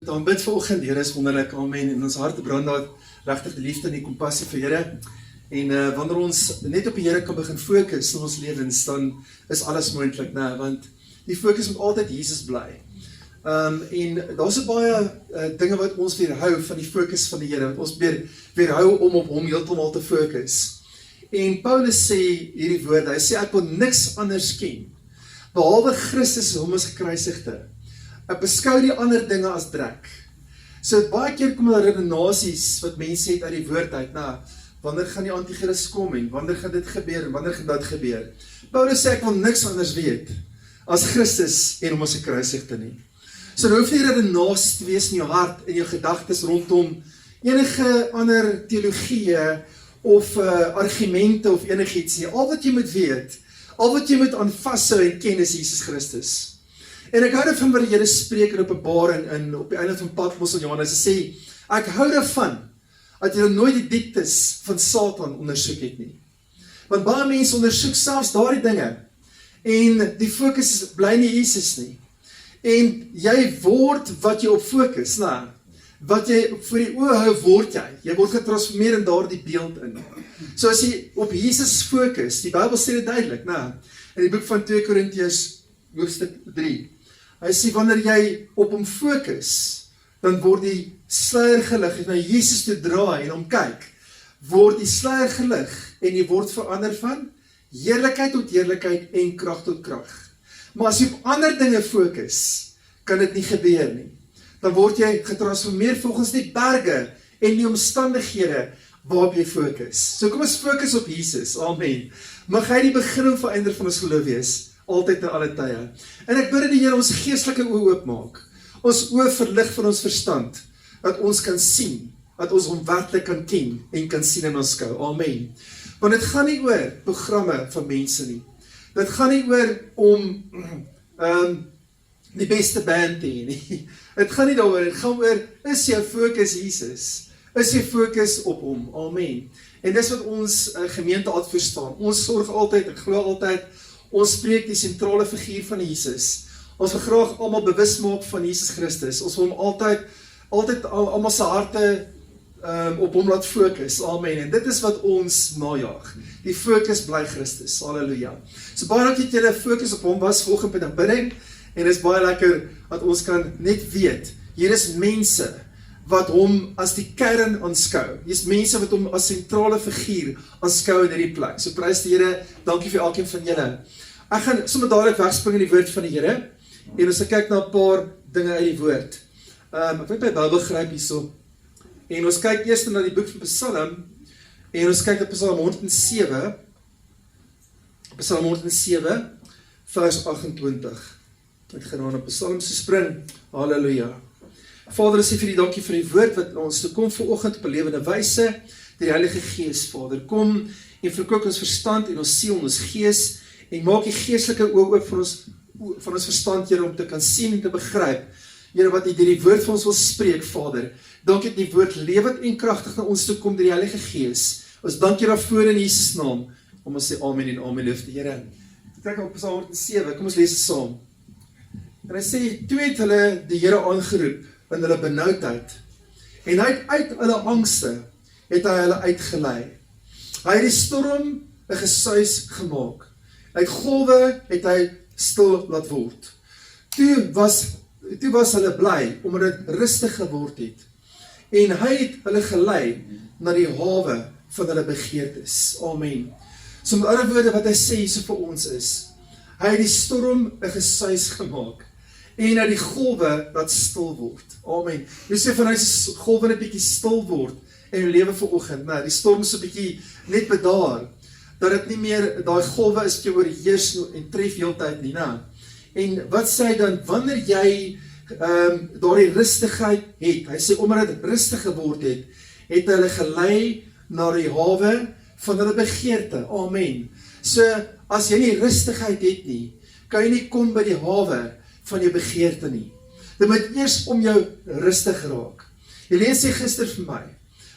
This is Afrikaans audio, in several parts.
Dan bid vanoggend, Here is wonderlik, amen, en ons harte brand daar regtig die liefde en die kompassie vir Here. En wanneer ons net op die Here kan begin fokus in ons lewens, dan is alles moontlik, né? Want die fokus moet altyd Jesus bly. En daar's baie dinge wat ons weerhou van die fokus van die Here, wat ons weerhou om op hom heeltemal te fokus. En Paulus sê hierdie woorde, hy sê ek wil niks anders ken, behalwe Christus hom as gekruisigde. Ek beskou die ander dinge as drek. So baie keer kom daar redenasies wat mense het uit die woord uit, wanneer gaan die anti-Christus kom en wanneer gaan dit gebeur en wanneer gaan dit gebeur. Paulus sê ek wil niks anders weet as Christus en hom as gekruisigde nie. So daar hoef nie redenasies te wees in jou hart en jou gedagtes rondom enige ander teologieë of argumente of enigiets nie. Al wat jy moet weet, al wat jy moet aan vashou en ken is Jesus Christus. En ek hou daarvan wat die Here spreek in Openbaring en op die einde van Patmos in Johannes, hy sê, ek hou daarvan dat jy nooit die dieptes van Satan ondersoek het nie. Want baie mense ondersoek selfs daardie dinge en die fokus bly nie Jesus nie. En jy word wat jy op fokus, wat jy voor die oë hou word jy word getransformeer in daardie beeld in. So as jy op Jesus fokus, die Bybel sê dit duidelik, in die boek van 2 Korintiërs hoofstuk 3, hy sê, wanneer jy op hom fokus, dan word die sluier gelig, en na Jesus toe draai en hom kyk, word die sluier gelig, en jy word verander van heerlikheid tot heerlikheid en krag tot krag. Maar as jy op ander dinge fokus, kan dit nie gebeur nie. Dan word jy getransformeer volgens die berge en die omstandighede waarop jy fokus. So kom ons fokus op Jesus, amen. Mag hy die begin en volëinder van ons geloof wees, altyd en alle tye. En ek bid dat die Here ons geestelike oë oopmaak, ons oë verlig van ons verstand, dat ons kan sien, dat ons hom werklik kan ken en kan sien en aanskou. Amen. Want dit gaan nie oor programme van mense nie. Dit gaan nie oor om die beste band te hê nie. Dit gaan nie daaroor, dit gaan oor, is jou fokus Jesus? Is jou fokus op hom? Amen. En dis wat ons gemeente altyd verstaan. Ons sorg altyd, ek glo altyd, ons spreek die sentrale figuur van Jesus. Ons wil graag almal bewus maak van Jesus Christus. Ons wil hom altyd almal se harte op hom laat fokus. Amen. En dit is wat ons najaag. Die fokus bly Christus. Halleluja. So baie dankie dat julle fokus op hom was vanoggend by die aanbidding. En dit is baie lekker dat ons kan net weet, hier is mense wat hom as die kern aanskou. Hier is mense wat hom as sentrale figuur aanskou in hierdie plek. So prys die Here, dankie vir elkeen van julle. Ek gaan sommer dadelik wegspring in die woord van die Here, en ons kyk na 'n paar dinge uit die woord. Ek wil my Bybel gryp hierso, en ons kyk eers na die boek van Psalm, en ons kyk na Psalm 107, Psalm 107, vers 28. Ek gaan nou na Psalm se spring, halleluja. Vader, ons sê vir die dankie vir die woord wat ons toe kom vanoggend op 'n lewende wyse, deur die Heilige Gees, Vader. Kom en verkoop ons verstand en ons siel en ons gees, en maak die geestelike oë oop van ons verstand, Here, om te kan sien en te begryp, Here, wat U deur die woord van ons wil spreek, Vader. Dankie dat die woord lewend en kragtig na ons toe kom deur die Heilige Gees. Ons dank U daarvoor in Jesus naam. Kom ons sê amen en amen, liefde Here. Kyk op Psalm 107, kom ons lees dit saam. En hy sê, toe het hulle die Here aangeroep in hulle benoudheid, en hy het uit hulle angste, het hy hulle uitgelei. Hy het die storm 'n gesuis gemaak. Uit golwe het hy stil laat word. Toe was hulle bly, omdat dit rustig geword het. En hy het hulle gelei na die hawe van hulle begeertes. Amen. So met ander woorde wat hy sê so vir ons is, hy het die storm 'n gesuis gemaak, en uit die golwe wat stil word. Amen. Jy sê vanuit die golwe net bietjie stil word in jou lewe vanoggend, die storm is 'n bietjie net bedaar, dat dit nie meer daai golwe is wat jou oorheers en tref heeltyd nie, En wat sê hy dan, wanneer jy daardie rustigheid het, hy sê, omdat dit rustig geword het, het hulle gelei na die hawe van hulle begeerte. Amen. So, as jy nie rustigheid het nie, kan jy nie kom by die hawe van jou begeerte nie. Dit moet eers om jou rustig raak. Jy lees sê gister vir my,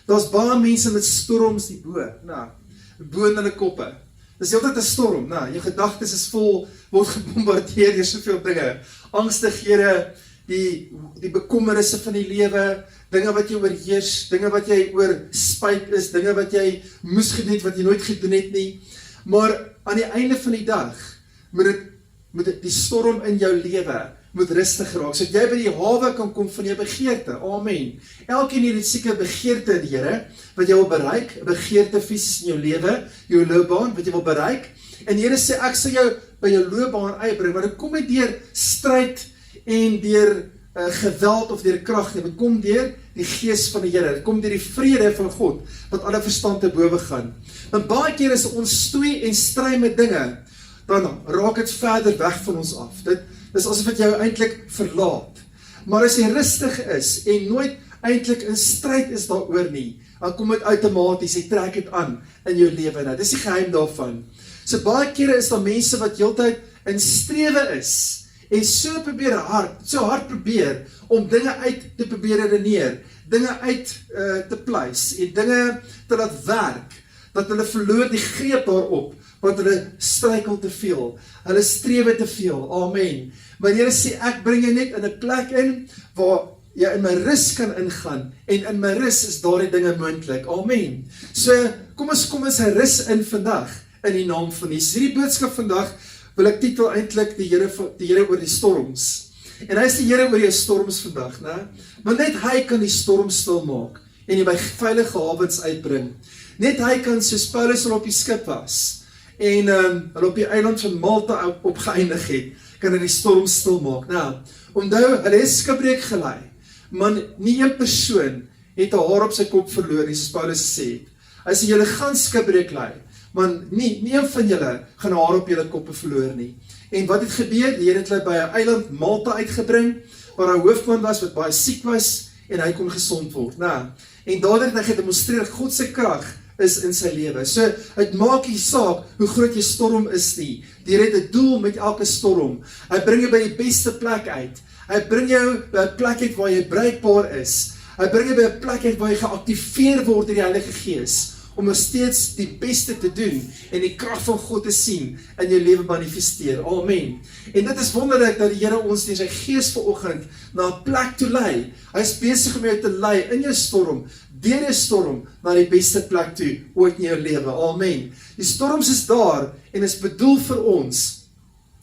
daar's baie mense met storms die bo in hulle koppe. Dis heeltyd 'n storm, jou gedagtes is vol, word gebombardeer deur soveel dinge, angstighede, die bekommernisse van die lewe, dinge wat jy oorheers, dinge wat jy oor spyt is, dinge wat jy moes gedoen het, wat jy nooit gedoen het nie. Maar aan die einde van die dag, moet die storm in jou lewe, moet rustig raak, so dat jy by die hawe kan kom van jou begeerte, amen. Elkeen hier het seker begeerte in die Here, wat jy wil bereik, begeerte fisies in jou lewe, jou loopbaan, wat jy wil bereik, en die Here sê, ek sal jou by jou loopbaan uitbring, maar dit kom nie deur stryd en deur geweld of deur krag nie, dit kom deur die gees van die Here, dit kom deur die vrede van God, wat alle verstand te bowe gaan. Want baie keer as ons stoei en stry met dinge, dan raak het verder weg van ons af. Dit is asof het jou eintlik verlaat. Maar as jy rustig is en nooit eintlik in stryd is daaroor nie, dan kom dit outomaties, jy trek het aan in jou lewe nou. Dis die geheim daarvan. So baie kere is daar mense wat heeltyd in strewe is en so hard probeer om dinge uit te probeer redeneer, dinge uit te pleis en dinge te laat werk, dat hulle verloor die greep daarop, want hulle struikel te veel, hulle strewe te veel, amen. Maar Here sê, ek bring jy net in 'n plek in, waar jy in my rus kan ingaan, en in my rus is daardie dinge moontlik, amen. So, kom ons rus in vandag, in die naam van Jesus. Hierdie boodskap vandag, wil ek titel eintlik die Here oor die storms. En hy is die Here oor jou storms vandag, né? Want net hy kan die storm stil maak, en jy by veilige hawens uitbring. Net hy kan, soos Paulus al op die skip was, en hulle op die eiland van Malta opgeëindig het, kan hy die storm stil maak. Nou, onthou, hulle het skipbreek gelei, maar nie een persoon het 'n haar op sy kop verloor nie, soos Paulus gesê het. Hy sê, julle gaan skipbreek lei, maar nie een van julle gaan 'n haar op julle koppe verloor nie. En wat het gebeur? Die Here het hulle by 'n eiland Malta uitgebring, waar 'n hoofman was wat baie siek was, en hy kon gesond word. Nou, en daardeur het hy gedemonstreer God se krag is in sy lewe. So, het maak nie saak hoe groot jou storm is nie. Die Here het 'n doel met elke storm. Hy bring jou by die beste plek uit. Hy bring jou by 'n plek uit waar jy bruikbaar is. Hy bring jou by 'n plek uit waar jy geaktiveer word deur die Heilige Gees, om nog steeds die beste te doen, en die krag van God te sien, in jou lewe manifesteer. Amen. En dit is wonderlik, dat die Here ons deur sy Gees vanoggend, na 'n plek toe lei. Hy is besig om jou te lei, in jou storm, deur jou storm, na die beste plek toe, ooit in jou lewe. Amen. Die storms is daar, en is bedoel vir ons,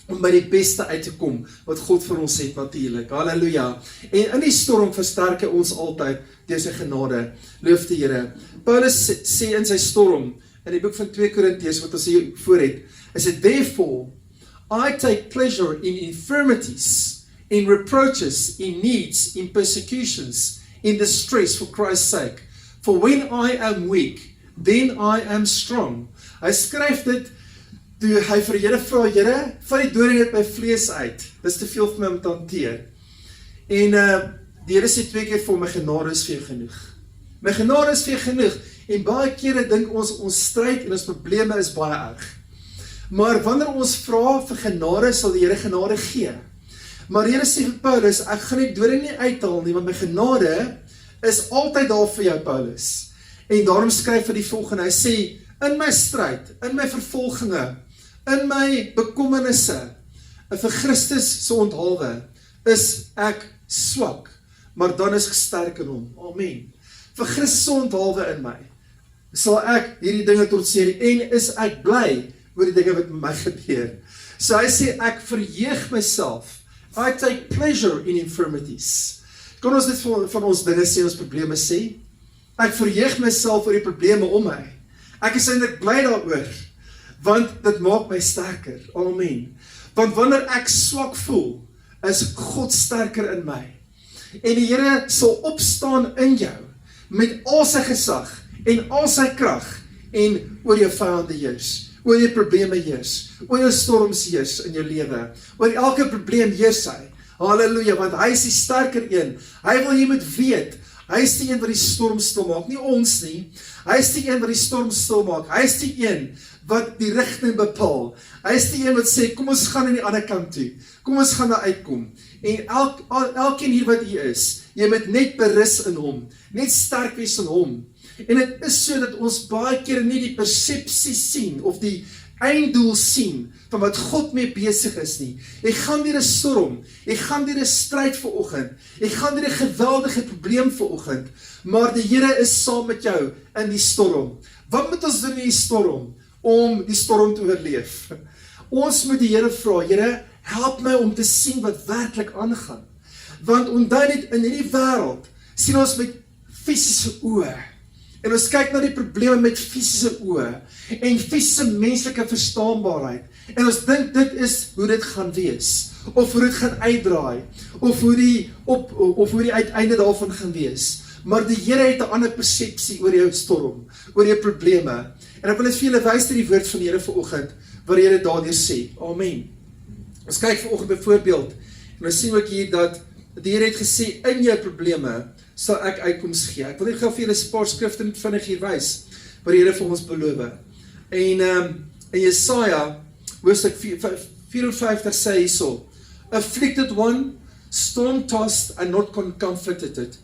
om by die beste uit te kom, wat God vir ons het natuurlik. Halleluja. En in die storm versterk hy ons altyd, deur sy genade. Loof die Here. Paulus sê in sy storm, in die boek van 2 Korintiërs, wat ons hier voor het, is it, therefore, I take pleasure in infirmities, in reproaches, in needs, in persecutions, in distress for Christ's sake. For when I am weak, then I am strong. Hy skryf dit, toe hy vir die Here vra, Here, vat die doring uit my vlees uit, dis te veel vir my om te hanteer. En die Here sê 2 keer vir my genade is vir jou genoeg. My genade is vir jou genoeg, en baie kere dink ons stryd en ons probleme is baie erg. Maar wanneer ons vra vir genade, sal die Here genade gee. Maar die Here sê vir Paulus, ek gaan die doring nie uithaal nie, want my genade is altyd daar vir jou, Paulus. En daarom skryf hy die volgende, hy sê, in my stryd, in my vervolginge, in my bekommernisse, vir Christus se onthaalwe, is ek swak, maar dan is ek sterk in hom. Amen. Vir Christus se onthaalwe in my, sal ek hierdie dinge trotseer, en is ek bly oor die dinge wat met my gebeur. So hy sê, ek verheug myself, I take pleasure in infirmities. Kan ons dit van ons dinge sê, ons probleme sê? Ek verheug myself oor die probleme om my. Ek is eintlik bly daaroor, want dit maak my sterker. Amen. Want wanneer ek swak voel, is God sterker in my. En die Here sal opstaan in jou, met al sy gesag, en al sy krag, en oor jou vyande heers, oor jou probleme heers, oor jou storms heers in jou lewe, oor elke probleem heers hy. Halleluja, want hy is die sterker een. Hy wil jy moet weet, hy is die een wat die storm stil maak, nie ons nie. Hy is die een wat die storm stil maak. Hy is die een wat die rigting bepaal. Hy is die een wat sê, kom ons gaan aan die ander kant toe. Kom ons gaan daar uitkom. En elkeen hier wat hier is, jy moet net berus in hom, net sterk wees in hom. En dit is so dat ons baie keer nie die persepsie sien, of die einddoel sien van wat God mee besig is nie. Jy gaan deur 'n storm, jy gaan deur 'n stryd vanoggend, jy gaan deur 'n geweldige probleem vanoggend, maar die Here is saam met jou in die storm. Wat moet ons doen in die storm om die storm te oorleef? Ons moet die Here vra, Here, help my om te sien wat werklik aangaan. Want onthou net, in hierdie wêreld sien ons met fisiese oë. En ons kyk na die probleme met fisiese oë en fisiese menslike verstaanbaarheid. En ons dink dit is hoe dit gaan wees, of hoe dit gaan uitdraai, of hoe die uiteinde daarvan gaan wees. Maar die Here het 'n ander persepsie oor jou storm, oor jou probleme. En ek wil net vir julle wys die woord van die Here vanoggend, waar die Here daardeur sê. Amen. Ons kyk vanoggend byvoorbeeld, en ons sien ook hier dat die Here het gesê, in jou probleme sal ek uitkoms gee. Ek wil net gou vir julle 'n paar skrifte net vinnig hier wys, wat die Here vir ons beloof. En in Jesaja, hoofstuk 54 sê hierso, afflicted one, storm-tossed and not comforted.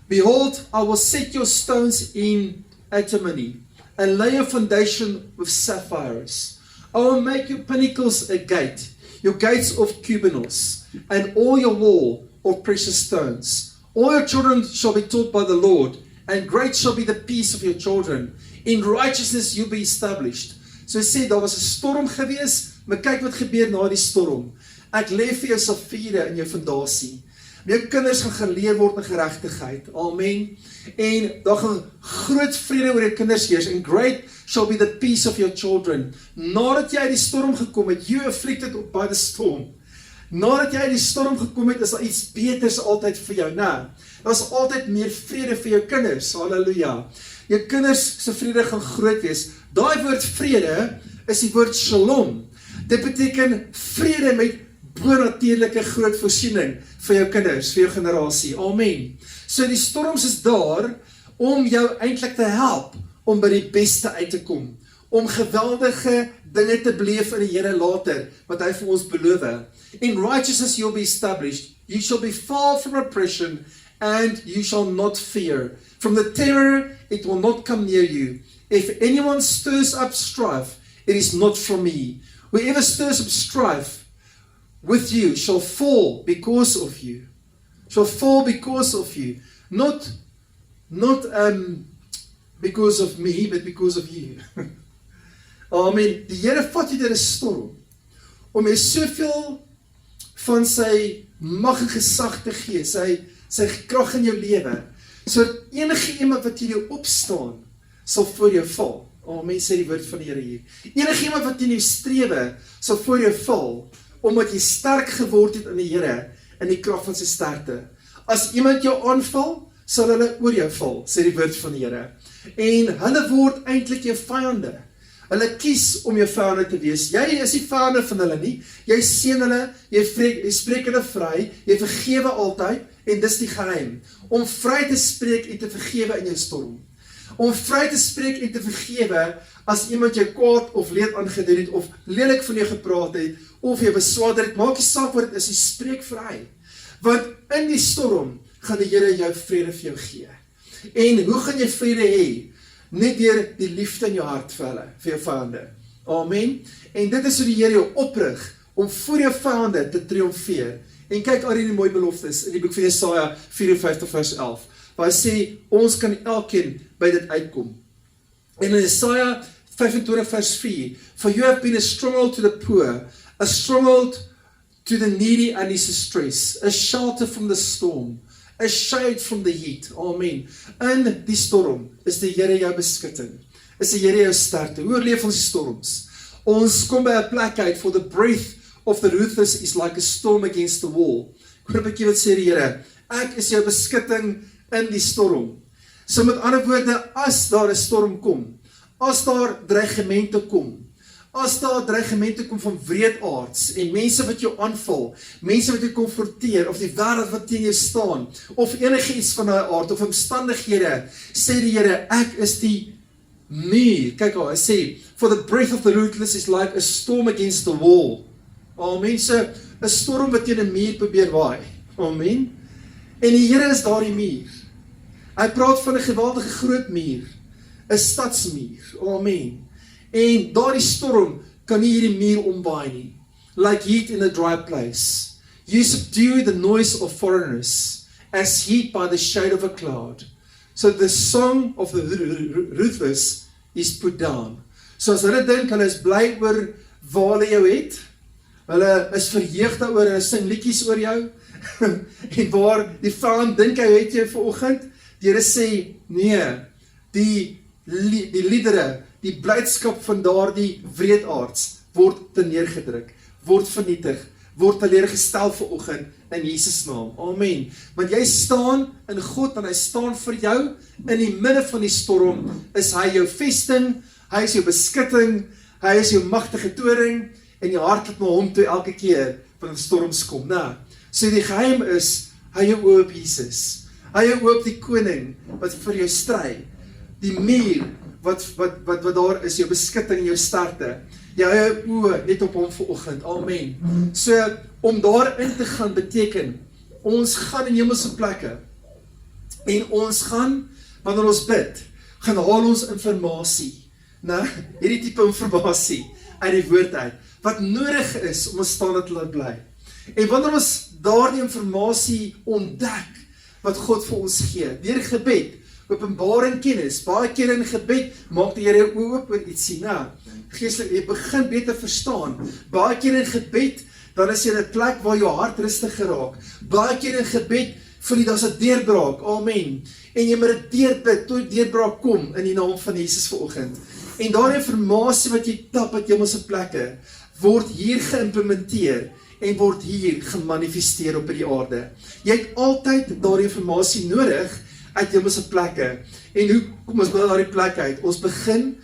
Behold, I will set your stones in antimony, and lay your foundation with sapphires. I will make your pinnacles a gate, your gates of cubinos, and all your wall of precious stones. All your children shall be taught by the Lord, and great shall be the peace of your children. In righteousness you'll be established. So hy sê, daar was 'n storm gewees, maar kyk wat gebeur na die storm. Ek lê vir jou safiere in jou fondasie. Jou kinders gaan geleer word in geregtigheid. Amen. En daar gaan groot vrede oor jou kinders heers. And great shall be the peace of your children. Nadat jy uit die storm gekom het, you afflicted by the storm. Nadat jy uit die storm gekom het, is daar iets beters altyd vir jou, né? Daar's altyd meer vrede vir jou kinders. Halleluja. Jou kinders se vrede gaan groot wees. Daai woord vrede is die woord shalom. Dit beteken vrede met bonatuurlike groot voorsiening vir jou kinders, vir jou generasie. Amen. So die storms is daar om jou eintlik te help om by die beste uit te kom, om geweldige dinge te beleef in die Here later, wat hy vir ons beloof. In righteousness you'll be established, you shall be far from oppression, and you shall not fear. From the terror it will not come near you. If anyone stirs up strife, it is not from me. Whoever stirs up strife with you shall fall because of you. Shall fall because of you. Not because of me, but because of you. Amen. Die Here vat jy deur 'n storm, om jy soveel van sy mag en gesag te gee, sy krag in jou lewe, so enige iemand wat teen jou opstaan, sal voor jou val. Amen, sê die woord van die Here hier. Enige iemand wat teen jou strewe, sal voor jou val, omdat jy sterk geword het in die Here, in die krag van sy sterkte. As iemand jou aanval, sal hulle oor jou val, sê die woord van die Here. En hulle word eintlik jou vyande. Hulle kies om jou vyande te wees. Jy is die vyande van hulle nie. Jy seën hulle, jy spreek hulle vry, jy vergewe altyd, en dis die geheim. Om vry te spreek en te vergewe in jou storm. Om vry te spreek en te vergewe as iemand jou kwaad of leed aangedoen het, of lelik van jou gepraat het, of jy beswaarder het, maak nie saak wat dit is, jy spreek vry. Want in die storm gaan die Here jou vrede vir jou gee. En hoe gaan jy vrede hê? Net deur die liefde in jou hart vir hulle, vir jou vyande. Amen. En dit is hoe die Here jou oprig, om voor jou vyande te triomfeer. En kyk al die mooi beloftes in die boek van Jesaja 54 vers 11, waar hy sê, ons kan elkeen by dit uitkom. En in Jesaja 25 vers 4, for you have been a stronghold to the poor, a stronghold to the needy and his distress, a shelter from the storm, a shade from the heat. Amen. In die storm is die Here jou beskutting, is die Here jou sterkte. Hoe oorleef ons die storms? Ons kom by 'n plek uit, for the breath of the ruthless is like a storm against the wall. Ek hoor 'n bietjie wat sê die Here, ek is jou beskutting in die storm. So met ander woorde, as daar 'n storm kom, as daar dreigemente kom, as daar dreigemente kom van wreedaards en mense wat jou aanval, mense wat jou konfronteer, of die wêreld wat teen jou staan, of enigiets van daai aard, of omstandighede, sê die Here, ek is die muur. Kyk al, hy sê, for the breath of the ruthless is like a storm against the wall. Amen. So, 'n storm wat teen 'n muur probeer waai. Amen. En die Here is daardie muur. Hy praat van 'n geweldige groot muur, 'n stadsmuur. Amen. En daardie storm kan nie hierdie muur omwaai nie. Like heat in a dry place. You subdue the noise of foreigners, as heat by the shade of a cloud. So the song of the ruthless is put down. So as hulle dink, hulle is bly oor waar hulle jou het, hulle is verheug daaroor, hulle sing liedjies oor jou, en waar die vyand dink hy het jou vanoggend, die Here sê, nee, die liedere, die blydskap van daardie wreedaards, word neergedruk, word vernietig, word teleurgestel vanoggend in Jesus naam. Amen. Want jy staan in God en hy staan vir jou in die midde van die storm. Is hy jou vesting, hy is jou beskutting, hy is jou magtige toring en jy hardloop na hom toe elke keer wanneer storms kom. Nou, so die geheim is hy jou oë op Jesus. Hy jou oë op die koning wat vir jou stry. Die muur wat daar is, jou beskutting en jou sterkte. Jy hou jou oë net op hom vanoggend. Amen. So, om daarin te gaan beteken, ons gaan in hemelse plekke, en ons gaan, wanneer ons bid, gaan haal ons informasie, hierdie tipe informasie, uit die woord uit, wat nodig is, om ons staande te laat bly. En wanneer ons daardie informasie ontdek, wat God vir ons gee, deur gebed, openbaring kennis, baie keer in gebed, maak die Here jou oë oop oor ietsie, geestelik, jy begin beter verstaan, baie keer in gebed, dan is jy in 'n plek waar jou hart rustig geraak, baie keer in gebed, voel jy daar's 'n deurbraak, amen, en jy moet 'n deurbid, tot deurbraak kom, in die naam van Jesus vanoggend, en daardie informasie wat jy tap uit hemelse plekke, word hier geïmplementeer, en word hier gemanifesteer op die aarde. Jy het altyd daardie informasie nodig, uit hemelse plekke, en hoe kom ons by daardie plek uit? Ons begin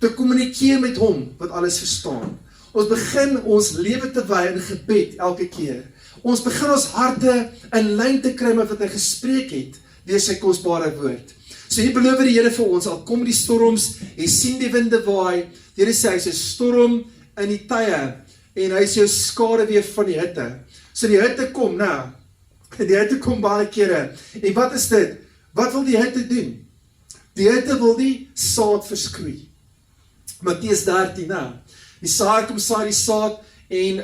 te kommunikeer met hom, wat alles verstaan. Ons begin ons lewe te wy in gebed elke keer. Ons begin ons harte in lyn te kry met wat hy gespreek het, deur sy kosbare woord. So hier beloof die Here vir ons, al kom die storms, jy sien die winde waai, die Here sê hy is 'n storm in die tye, en hy is jou skaduwee van die hitte. So die hitte kom, die hitte kom baie kere, en wat is dit? Wat wil die hitte doen? Die hitte wil die saad verskroei. Matteus 13, die saad kom saai die saad, en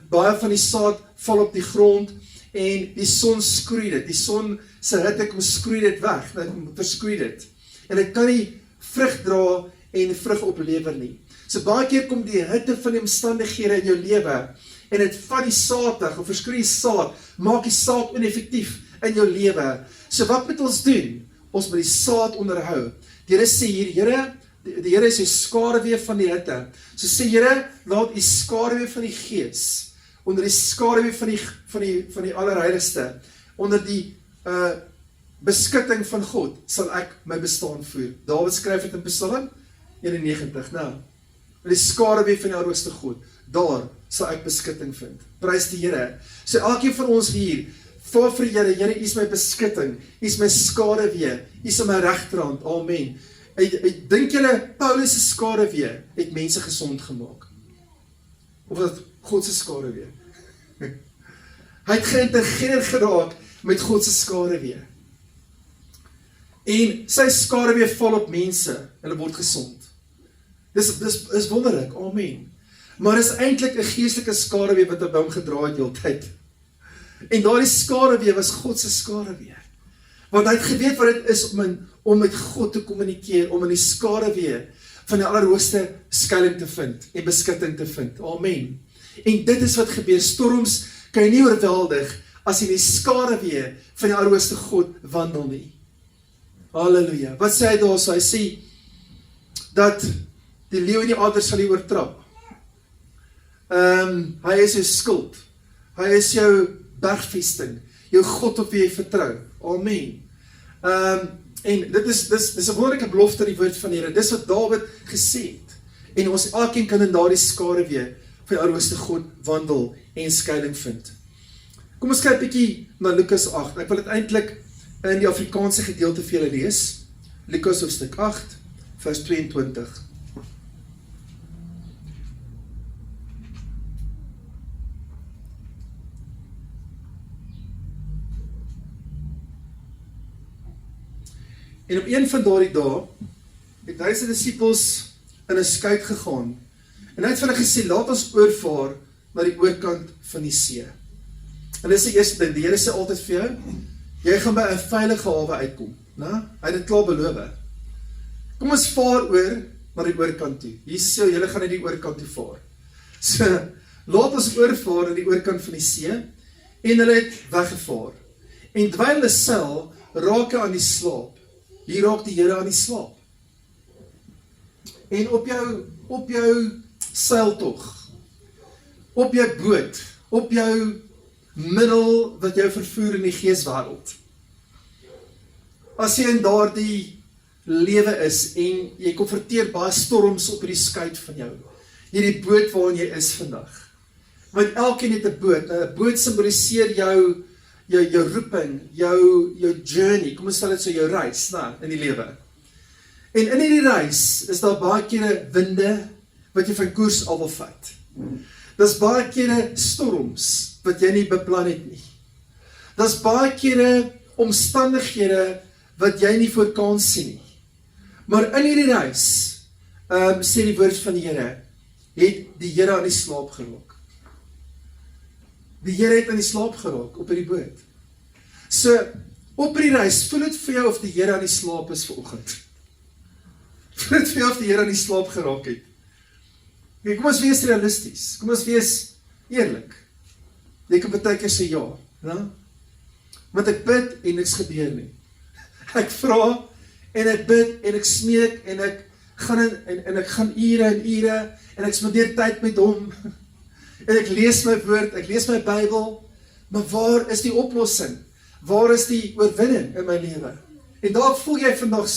baie van die saad val op die grond, en die son skroei dit, die son se hitte kom skroei dit weg, verskroei dit, en dit kan nie vrug dra, en vrug oplewer nie. So baie keer kom die hitte van die omstandighede in jou lewe, en het vat die saad weg, of verskroei die saad, maak die saad oneffektief in jou lewe. So wat moet ons doen? Ons moet die saad onderhou. Die Here sê hier, die Here is die skaduwee van die hitte. So sê Here, laat die skaduwee van die Gees, onder die skaduwee van die Allerheiligste, onder die beskutting van God, sal ek my bestaan voer. Dawid skryf het in Psalm 91, met die skaduwee van die Allerhoogste God, daar sal ek beskutting vind. Prys die Here. So elkeen van ons hier, vra vir Here, Here, U is my beskutting, U is my skaduwee, U is my regterhand, amen. Dink julle, Paulus se skaduwee het mense gesond gemaak? Of dat God se skaduwee? Hy het geïntegreer geraak met God se skaduwee. En sy skaduwee val op mense, hulle word gesond. Dis wonderlik, amen. Maar is eintlik 'n geestelike skaduwee wat by hom gedra het heeltyd. En daardie skaduwee was God se skaduwee. Want hy het geweet wat dit is om met God te kommunikeer, om in die skaduwee van die Allerhoogste skuilings te vind en beskutting te vind. Amen. En dit is wat gebeur. Storms kan jy nie oorweldig as jy in die skaduwee van die Allerhoogste God wandel nie. Halleluja. Wat sê hy daar so? Hy sê dat die leeu en die adder sal jy oortrap. Hy is jou skild. Hy is jou bergvesting, jou God op wie jy vertrou. Amen. En dit is 'n wonderlike belofte in die woord van die Here. Dis wat Dawid gesê het. En ons elkeen kan in daardie skaduwee van die Allerhoogste God wandel en skuilings vind. Kom ons kyk 'n bietjie na Lukas 8. Ek wil dit eintlik in die Afrikaanse gedeelte vir julle lees. Lukas hoofstuk 8, vers 22. En op een van daardie dae het hy sy disippels in 'n skuit gegaan En hy het vir hulle gesê, laat ons oorvaar na die oorkant van die see. En dis die eerste ding, die Here sê altyd vir jou, jy gaan by 'n veilige hawe uitkom. Né? Hy het dit klaar beloof. Kom ons vaar oor na die oorkant toe. Jesus sê, julle gaan na die oorkant toe vaar. So, laat ons oorvaar na die oorkant van die see, en hulle het weggevaar. En terwyl hulle seil, raak hy aan die slaap. Hier raak die Here aan die slaap. En op jou seiltog, op jou boot, op jou middel wat jou vervoer in die geeswêreld. As jy in daardie lewe is en jy konfronteer baie storms op hierdie skuit van jou, hierdie boot waarin jy is vandag. Want elkeen het 'n boot. 'n Boot simboliseer jou roeping, jou journey, kom ons stel dit so, jou reis, in die lewe. En in hierdie reis is daar baie kere winde wat jy van koers af wil vat. Daar's baie kere storms wat jy nie beplan het nie. Daar's baie kere omstandighede wat jy nie voor kan sien nie. Maar in hierdie reis, sê die woord van die Here, het die Here aan die slaap geraak. Die Here het aan die slaap geraak op hierdie boot. So, op hierdie reis, voel dit vir jou of die Here aan die slaap is vanoggend. Voel dit vir jou of die Here aan die slaap geraak het. Okay, kom ons wees realisties, kom ons wees eerlik. Jy kan baie keer sê ja, want ek bid en niks gebeur nie. Ek vra en ek bid en ek smeek en ek gaan ure en ure en ek spandeer tyd met hom en ek lees my woord, ek lees my Bybel, maar waar is die oplossing? Waar is die oorwinning in my lewe? En daar voel jy vandag